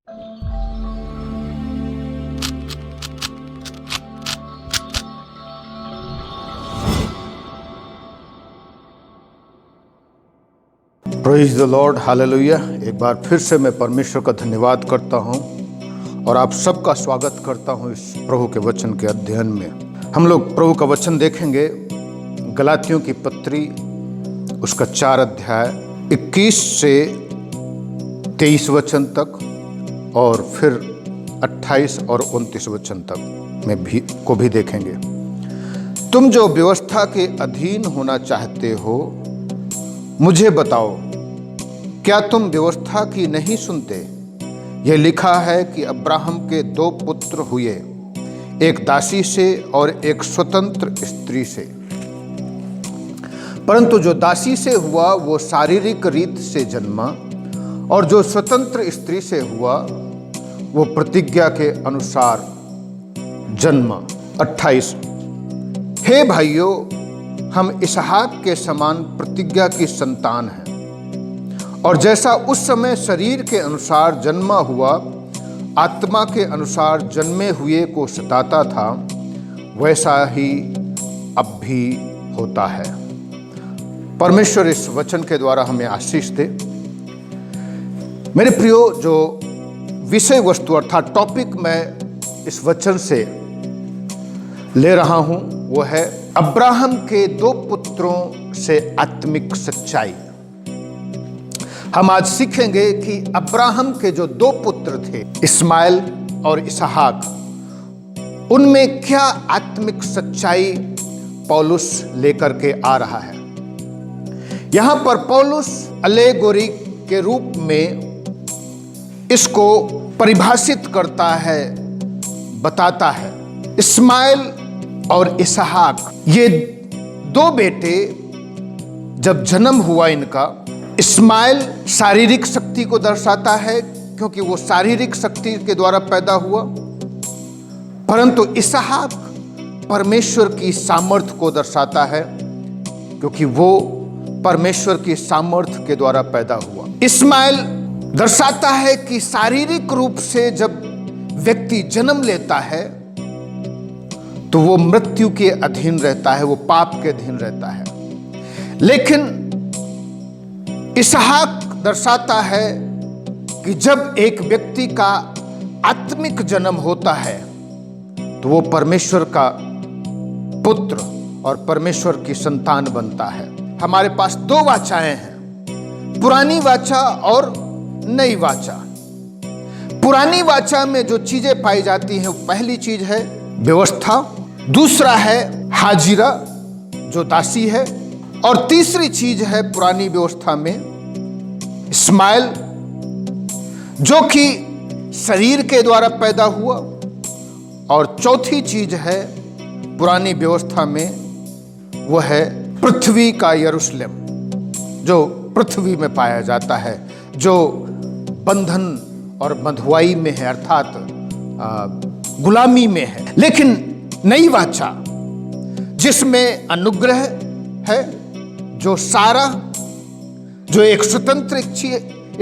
Praise the Lord, hallelujah. एक बार फिर से मैं परमेश्वर का धन्यवाद करता हूं और आप सबका स्वागत करता हूं इस प्रभु के वचन के अध्ययन में। हम लोग प्रभु का वचन देखेंगे, गलातियों की पत्री उसका 4 अध्याय 21 से 23 वचन तक और फिर 28 और 29 वचन तक में भी देखेंगे। तुम जो व्यवस्था के अधीन होना चाहते हो, मुझे बताओ, क्या तुम व्यवस्था की नहीं सुनते? यह लिखा है कि अब्राहम के 2 पुत्र हुए, एक दासी से और एक स्वतंत्र स्त्री से। परंतु जो दासी से हुआ वो शारीरिक रीत से जन्मा, और जो स्वतंत्र स्त्री से हुआ वो प्रतिज्ञा के अनुसार जन्मा। 28। हे भाइयों, हम इसहाक के समान प्रतिज्ञा की संतान हैं, और जैसा उस समय शरीर के अनुसार जन्मा हुआ आत्मा के अनुसार जन्मे हुए को सताता था, वैसा ही अब भी होता है। परमेश्वर इस वचन के द्वारा हमें आशीष दे। मेरे प्रियो, जो विषय वस्तु अर्थात टॉपिक मैं इस वचन से ले रहा हूं वो है अब्राहम के 2 पुत्रों से आत्मिक सच्चाई। हम आज सीखेंगे कि अब्राहम के जो 2 पुत्र थे, इस्माइल और इसहाक, उनमें क्या आत्मिक सच्चाई पौलुस लेकर के आ रहा है। यहां पर पौलुस अलेगोरी के रूप में इसको परिभाषित करता है, बताता है। इस्माइल और इसहाक, ये 2 बेटे जब जन्म हुआ इनका, इस्माइल शारीरिक शक्ति को दर्शाता है क्योंकि वो शारीरिक शक्ति के द्वारा पैदा हुआ, परंतु इसहाक परमेश्वर की सामर्थ्य को दर्शाता है क्योंकि वो परमेश्वर की सामर्थ्य के द्वारा पैदा हुआ। इस्माइल दर्शाता है कि शारीरिक रूप से जब व्यक्ति जन्म लेता है तो वो मृत्यु के अधीन रहता है, वो पाप के अधीन रहता है। लेकिन इसहाक दर्शाता है कि जब एक व्यक्ति का आत्मिक जन्म होता है तो वो परमेश्वर का पुत्र और परमेश्वर की संतान बनता है। हमारे पास 2 वाचाएं हैं, पुरानी वाचा और नई वाचा। पुरानी वाचा में जो चीजें पाई जाती हैं, पहली चीज है व्यवस्था, दूसरा है हाजिरा जो दासी है, और तीसरी चीज है पुरानी व्यवस्था में इस्माइल जो कि शरीर के द्वारा पैदा हुआ, और चौथी चीज है पुरानी व्यवस्था में वो है पृथ्वी का यरूशलेम, जो पृथ्वी में पाया जाता है, जो बंधन और बंधुआई में है, अर्थात गुलामी में है। लेकिन नई वाचा जिसमें अनुग्रह है, जो सारा जो एक स्वतंत्र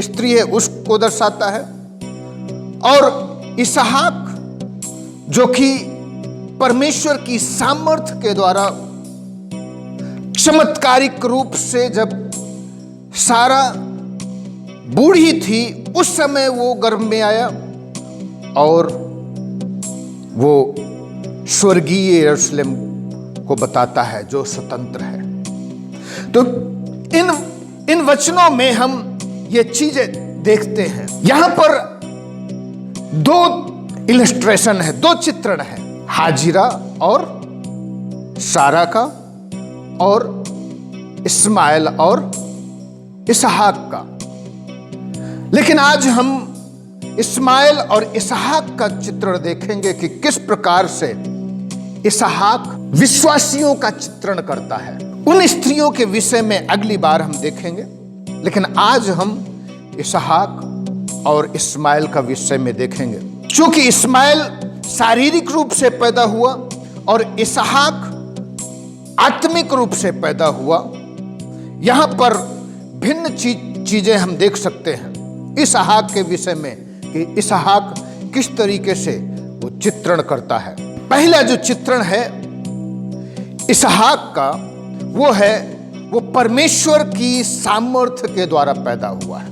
स्त्री है उसको दर्शाता है, और इसहाक जो कि परमेश्वर की सामर्थ्य के द्वारा चमत्कारिक रूप से जब सारा बूढ़ी थी उस समय वो गर्भ में आया, और वो स्वर्गीय यरूशलेम को बताता है जो स्वतंत्र है। तो इन वचनों में हम ये चीजें देखते हैं। यहां पर 2 इलस्ट्रेशन है, 2 चित्रण है, हाजिरा और सारा का, और इस्माइल और इसहाक का। लेकिन आज हम इस्माइल और इसहाक का चित्रण देखेंगे कि किस प्रकार से इसहाक विश्वासियों का चित्रण करता है। उन स्त्रियों के विषय में अगली बार हम देखेंगे, लेकिन आज हम इसहाक और इस्माइल का विषय में देखेंगे। चूंकि इस्माइल शारीरिक रूप से पैदा हुआ और इसहाक आत्मिक रूप से पैदा हुआ, यहां पर भिन्न चीजें हम देख सकते हैं। इसहाक के विषय में कि इसहाक किस तरीके से वो चित्रण करता है। पहला जो चित्रण है इसहाक का, वो परमेश्वर की सामर्थ्य के द्वारा पैदा हुआ है,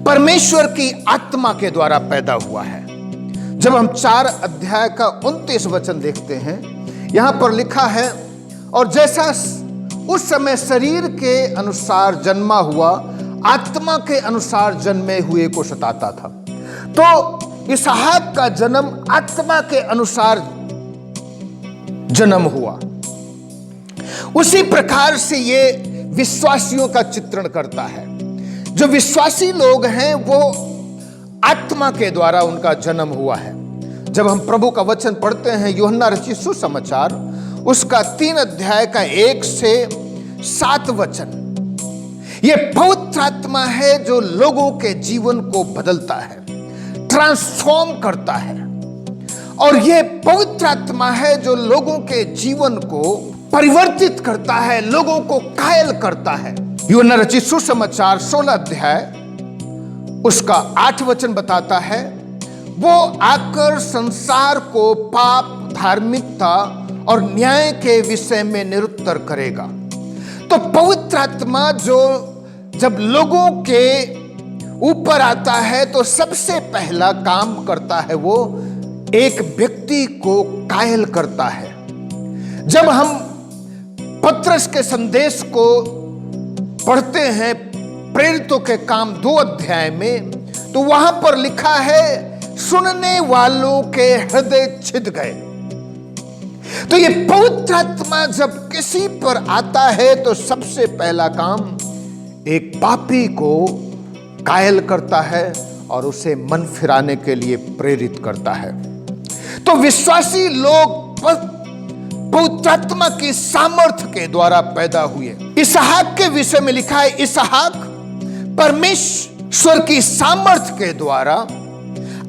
परमेश्वर की आत्मा के द्वारा पैदा हुआ है। जब हम 4 अध्याय का 29 वचन देखते हैं, यहां पर लिखा है, और जैसा उस समय शरीर के अनुसार जन्मा हुआ आत्मा के अनुसार जन्मे हुए को सताता था। तो इसहाक का जन्म आत्मा के अनुसार जन्म हुआ। उसी प्रकार से ये विश्वासियों का चित्रण करता है। जो विश्वासी लोग हैं वो आत्मा के द्वारा उनका जन्म हुआ है। जब हम प्रभु का वचन पढ़ते हैं, यूहन्ना रचित सुसमाचार उसका 3 अध्याय का 1 से 7 वचन, ये पवित्र आत्मा है जो लोगों के जीवन को बदलता है, ट्रांसफॉर्म करता है। और ये पवित्र आत्मा है जो लोगों के जीवन को परिवर्तित करता है, लोगों को कायल करता है। यूहन्ना रचित सुसमाचार 16 अध्याय उसका 8 वचन बताता है, वो आकर संसार को पाप, धार्मिकता और न्याय के विषय में निरुत्तर करेगा। तो पवित्र आत्मा जो जब लोगों के ऊपर आता है तो सबसे पहला काम करता है, वो एक व्यक्ति को कायल करता है। जब हम पत्रस के संदेश को पढ़ते हैं प्रेरितों के काम 2 अध्याय में, तो वहां पर लिखा है, सुनने वालों के हृदय छिद गए। तो ये पवित्र आत्मा जब किसी पर आता है तो सबसे पहला काम एक पापी को कायल करता है और उसे मन फिराने के लिए प्रेरित करता है। तो विश्वासी लोग पवित्र आत्मा की सामर्थ्य के द्वारा पैदा हुए। इसहाक के विषय में लिखा है, इसहाक परमेश्वर की सामर्थ्य के द्वारा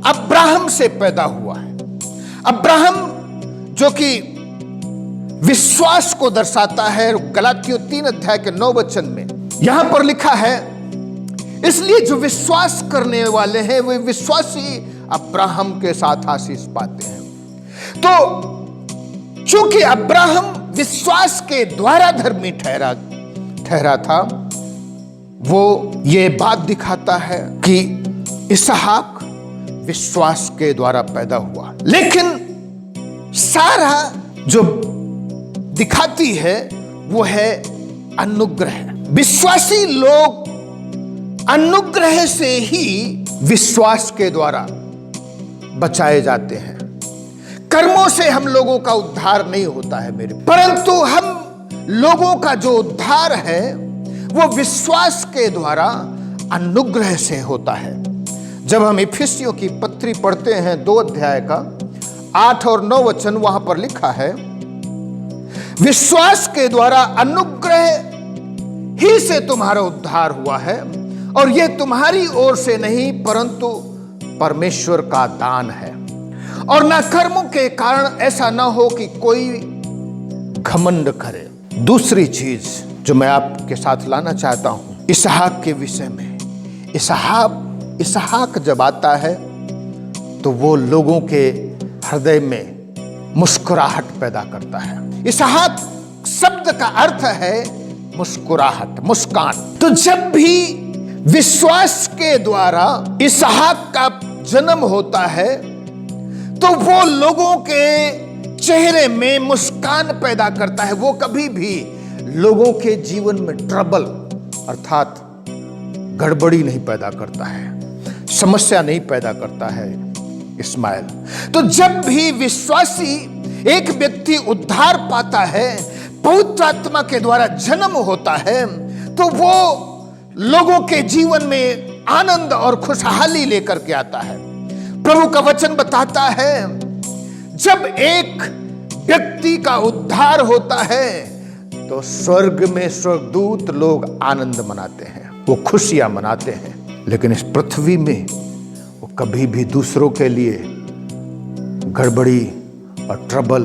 अब्राहम से पैदा हुआ है। अब्राहम जो कि विश्वास को दर्शाता है, गलातियों 3 अध्याय के 9 वचन में यहां पर लिखा है, इसलिए जो विश्वास करने वाले हैं वे विश्वासी अब्राहम के साथ आशीष पाते हैं। तो चूंकि अब्राहम विश्वास के द्वारा धर्मी ठहरा था, वो ये बात दिखाता है कि इसहाक विश्वास के द्वारा पैदा हुआ। लेकिन सारा जो दिखाती है वो है अनुग्रह। विश्वासी लोग अनुग्रह से ही विश्वास के द्वारा बचाए जाते हैं। कर्मों से हम लोगों का उद्धार नहीं होता है मेरे, परंतु हम लोगों का जो उद्धार है वो विश्वास के द्वारा अनुग्रह से होता है। जब हम इफिसियों की पत्री पढ़ते हैं 2 अध्याय का 8 और 9 वचन, वहां पर लिखा है, विश्वास के द्वारा अनुग्रह ही से तुम्हारा उद्धार हुआ है, और यह तुम्हारी ओर से नहीं परंतु परमेश्वर का दान है, और ना कर्मों के कारण, ऐसा ना हो कि कोई घमंड करे। दूसरी चीज जो मैं आपके साथ लाना चाहता हूं इसहाक के विषय में, इसहाक जब आता है तो वो लोगों के हृदय में मुस्कुराहट पैदा करता है। इसहाक शब्द का अर्थ है मुस्कुराहट, मुस्कान। तो जब भी विश्वास के द्वारा इसहाक का जन्म होता है तो वो लोगों के चेहरे में मुस्कान पैदा करता है। वो कभी भी लोगों के जीवन में ट्रबल अर्थात गड़बड़ी नहीं पैदा करता है, समस्या नहीं पैदा करता है इस्माइल। तो जब भी विश्वासी एक व्यक्ति उद्धार पाता है, पवित्र आत्मा के द्वारा जन्म होता है, तो वो लोगों के जीवन में आनंद और खुशहाली लेकर के आता है। प्रभु का वचन बताता है, जब एक व्यक्ति का उद्धार होता है तो स्वर्ग में स्वर्गदूत लोग आनंद मनाते हैं, वो खुशियां मनाते हैं। लेकिन इस पृथ्वी में वो कभी भी दूसरों के लिए गड़बड़ी और ट्रबल,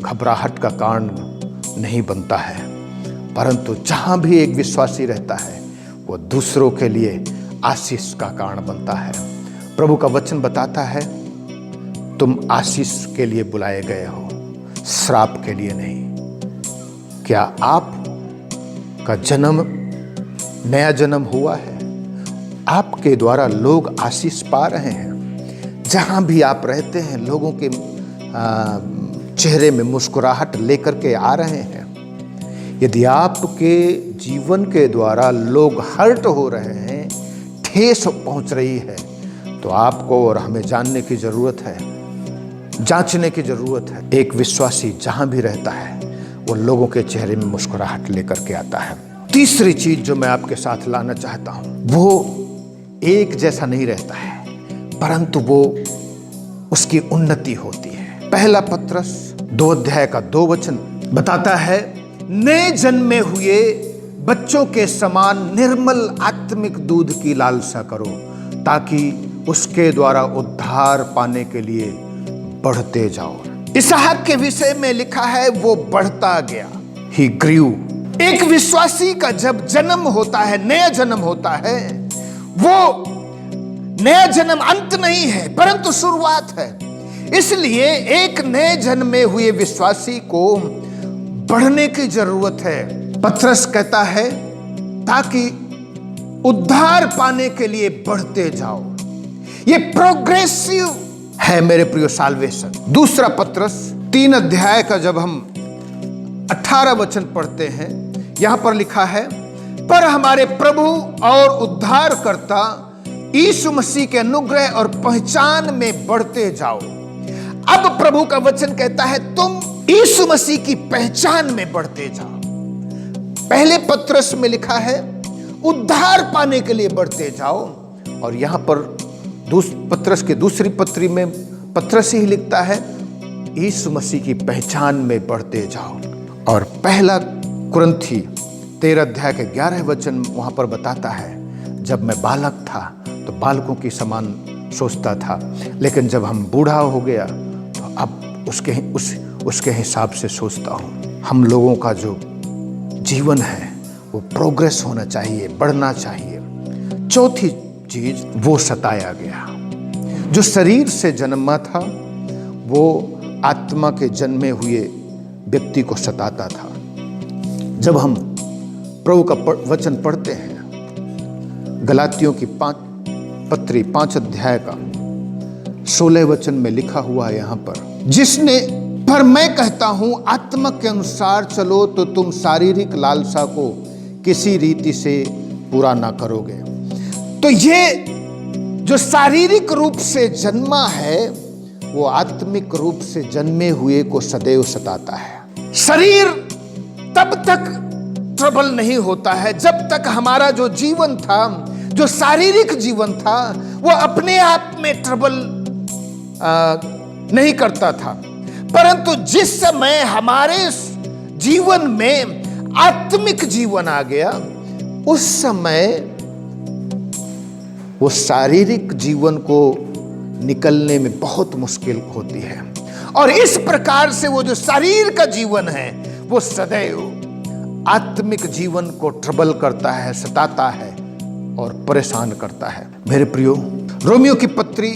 घबराहट का कारण नहीं बनता है। परंतु जहां भी एक विश्वासी रहता है वो दूसरों के लिए आशीष का कारण बनता है, प्रभु का वचन बताता है तुम आशीष के लिए बुलाए गए हो, श्राप के लिए नहीं। क्या आप का जन्म नया जन्म हुआ है? आपके द्वारा लोग आशीष पा रहे हैं। जहां भी आप रहते हैं लोगों के चेहरे में मुस्कुराहट लेकर के आ रहे हैं। यदि आपके जीवन के द्वारा लोग हर्ट हो रहे हैं, ठेस पहुंच रही है, तो आपको और हमें जानने की जरूरत है, जांचने की जरूरत है। एक विश्वासी जहां भी रहता है वो लोगों के चेहरे में मुस्कुराहट लेकर के आता है। तीसरी चीज जो मैं आपके साथ लाना चाहता हूं, वो एक जैसा नहीं रहता है, परंतु वो उसकी उन्नति होती है। पहला पत्रस 2 अध्याय का 2 वचन बताता है, नए जन्मे हुए बच्चों के समान निर्मल आत्मिक दूध की लालसा करो, ताकि उसके द्वारा उद्धार पाने के लिए बढ़ते जाओ। इसहाक के विषय में लिखा है वो बढ़ता गया, ही ग्रीव। एक विश्वासी का जब जन्म होता है, नया जन्म होता है, वो नया जन्म अंत नहीं है परंतु शुरुआत है। इसलिए एक नए जन्मे हुए विश्वासी को बढ़ने की जरूरत है। पत्रस कहता है ताकि उद्धार पाने के लिए बढ़ते जाओ। ये प्रोग्रेसिव है मेरे प्रियो साल्वेशन। दूसरा पत्रस 3 अध्याय का जब हम 18 वचन पढ़ते हैं, यहां पर लिखा है, पर हमारे प्रभु और उद्धारकर्ता यीशु मसीह के अनुग्रह और पहचान में बढ़ते जाओ। अब प्रभु का वचन कहता है तुम यीशु मसीह की पहचान में बढ़ते जाओ। पहले पत्रस में लिखा है उद्धार पाने के लिए बढ़ते जाओ, और यहां पर पत्रस के दूसरी पत्री में पत्रस ही लिखता है यीशु मसीह की पहचान में बढ़ते जाओ। और पहला कुरिन्थी 13 अध्याय के 11 वचन वहां पर बताता है, जब मैं बालक था तो बालकों की समान सोचता था, लेकिन जब हम बूढ़ा हो गया तो अब उसके हिसाब से सोचता हूं। हम लोगों का जो जीवन है वो प्रोग्रेस होना चाहिए, बढ़ना चाहिए। चौथी चीज, वो सताया गया। जो शरीर से जन्मा था वो आत्मा के जन्मे हुए व्यक्ति को सताता था। जब हम प्रभु का वचन पढ़ते हैं, गलातियों की 5 अध्याय का 16 वचन में लिखा हुआ है यहां पर, पर मैं कहता हूं आत्मा के अनुसार चलो तो तुम शारीरिक लालसा को किसी रीति से पूरा ना करोगे। तो ये जो शारीरिक रूप से जन्मा है वो आत्मिक रूप से जन्मे हुए को सदैव सताता है। शरीर तब तक ट्रबल नहीं होता है जब तक हमारा जो जीवन था, जो शारीरिक जीवन था, वो अपने आप में ट्रबल नहीं करता था। परंतु जिस समय हमारे जीवन में आत्मिक जीवन आ गया, उस समय वो शारीरिक जीवन को निकलने में बहुत मुश्किल होती है। और इस प्रकार से वो जो शरीर का जीवन है वो सदैव आत्मिक जीवन को ट्रबल करता है, सताता है और परेशान करता है। मेरे प्रियो, रोमियो की पत्री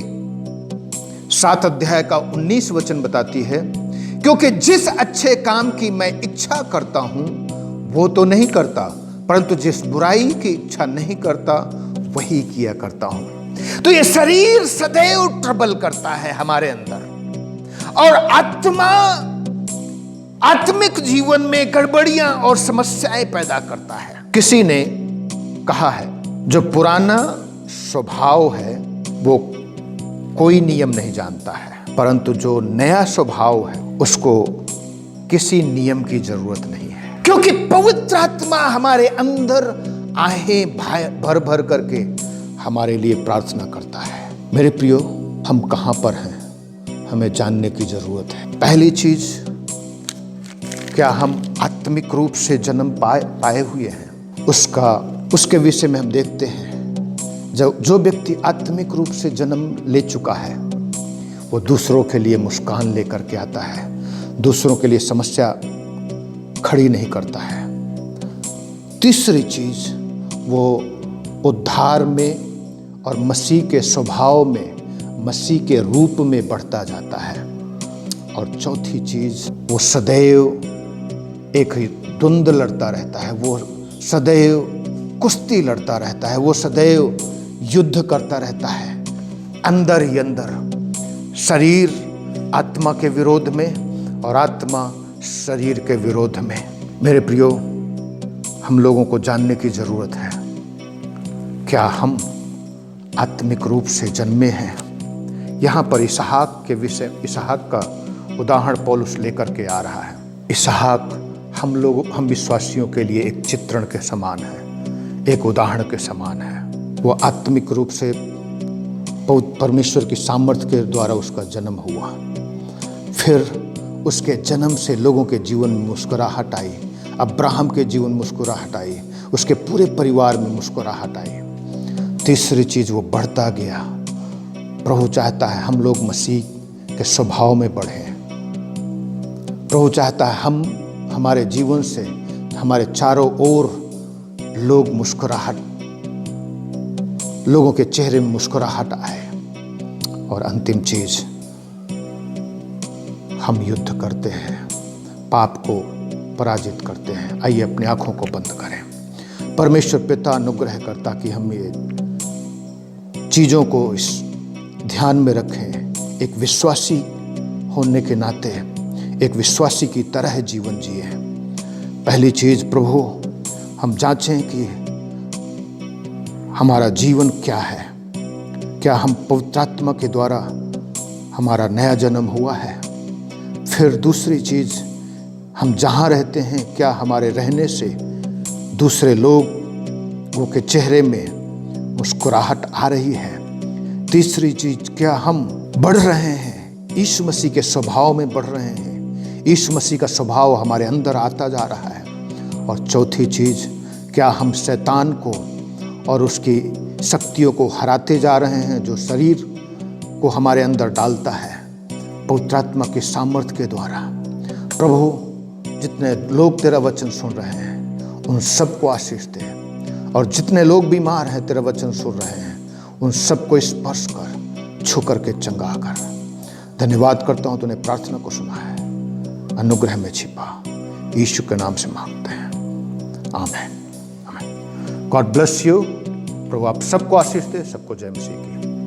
7 अध्याय का 19 वचन बताती है, क्योंकि जिस अच्छे काम की मैं इच्छा करता हूं वो तो नहीं करता, परंतु जिस बुराई की इच्छा नहीं करता वही किया करता हूं। तो ये शरीर सदैव ट्रबल करता है हमारे अंदर, और आत्मिक जीवन में गड़बड़ियां और समस्याएं पैदा करता है। किसी ने कहा है जो पुराना स्वभाव है वो कोई नियम नहीं जानता है, परंतु जो नया स्वभाव है उसको किसी नियम की जरूरत नहीं है, क्योंकि पवित्र आत्मा हमारे अंदर आहें भर भर करके हमारे लिए प्रार्थना करता है। मेरे प्रियो, हम कहां पर हैं हमें जानने की जरूरत है। पहली चीज, क्या हम आत्मिक रूप से जन्म पाए हुए हैं, उसके विषय में हम देखते हैं। जो व्यक्ति आत्मिक रूप से जन्म ले चुका है वो दूसरों के लिए मुस्कान लेकर के आता है, दूसरों के लिए समस्या खड़ी नहीं करता है। तीसरी चीज, वो उद्धार में और मसीह के स्वभाव में, मसीह के रूप में बढ़ता जाता है। और चौथी चीज, वो सदैव एक ही द्वंद लड़ता रहता है, वो सदैव कुश्ती लड़ता रहता है, वो सदैव युद्ध करता रहता है, अंदर ही अंदर, शरीर आत्मा के विरोध में और आत्मा शरीर के विरोध में। मेरे प्रियो, हम लोगों को जानने की जरूरत है, क्या हम आत्मिक रूप से जन्मे हैं? यहाँ पर इसहाक के विषय, इसहाक का उदाहरण पौलुस लेकर के आ रहा है। इसहाक हम विश्वासियों के लिए एक चित्रण के समान है, एक उदाहरण के समान है। वो आत्मिक रूप से परमेश्वर की सामर्थ्य के द्वारा उसका जन्म हुआ, फिर उसके जन्म से लोगों के जीवन में मुस्कुराहट आई, अब्राहम के जीवन में मुस्कुराहट आई, उसके पूरे परिवार में मुस्कुराहट आई। तीसरी चीज, वो बढ़ता गया। प्रभु चाहता है हम लोग मसीह के स्वभाव में बढ़ें। प्रभु चाहता है हमारे जीवन से हमारे चारों ओर लोगों के चेहरे में मुस्कुराहट आए। और अंतिम चीज, हम युद्ध करते हैं, पाप को पराजित करते हैं। आइए अपनी आंखों को बंद करें। परमेश्वर पिता अनुग्रह करता कि हम ये चीजों को इस ध्यान में रखें, एक विश्वासी होने के नाते एक विश्वासी की तरह जीवन जिए। पहली चीज, प्रभु हम जांचें कि हमारा जीवन क्या है, क्या हम पवित्र आत्मा के द्वारा हमारा नया जन्म हुआ है। फिर दूसरी चीज, हम जहाँ रहते हैं क्या हमारे रहने से दूसरे लोगों के चेहरे में मुस्कुराहट आ रही है। तीसरी चीज, क्या हम बढ़ रहे हैं, यीशु मसीह के स्वभाव में बढ़ रहे हैं, यीशु मसीह का स्वभाव हमारे अंदर आता जा रहा है। और चौथी चीज, क्या हम शैतान को और उसकी शक्तियों को हराते जा रहे हैं जो शरीर को हमारे अंदर डालता है पवित्र आत्मा की सामर्थ्य के द्वारा। प्रभु, जितने लोग तेरा वचन सुन रहे हैं उन सबको आशीष दे, और जितने लोग बीमार हैं तेरा वचन सुन रहे हैं उन सबको स्पर्श कर, छू करके चंगा कर। धन्यवाद करता हूँ तूने प्रार्थना को सुना है, अनुग्रह में छिपा, यीशु के नाम से मांगते हैं, आमीन, आमीन। God bless you. प्रभु आप सबको आशीष दे, सबको जय मसीह की।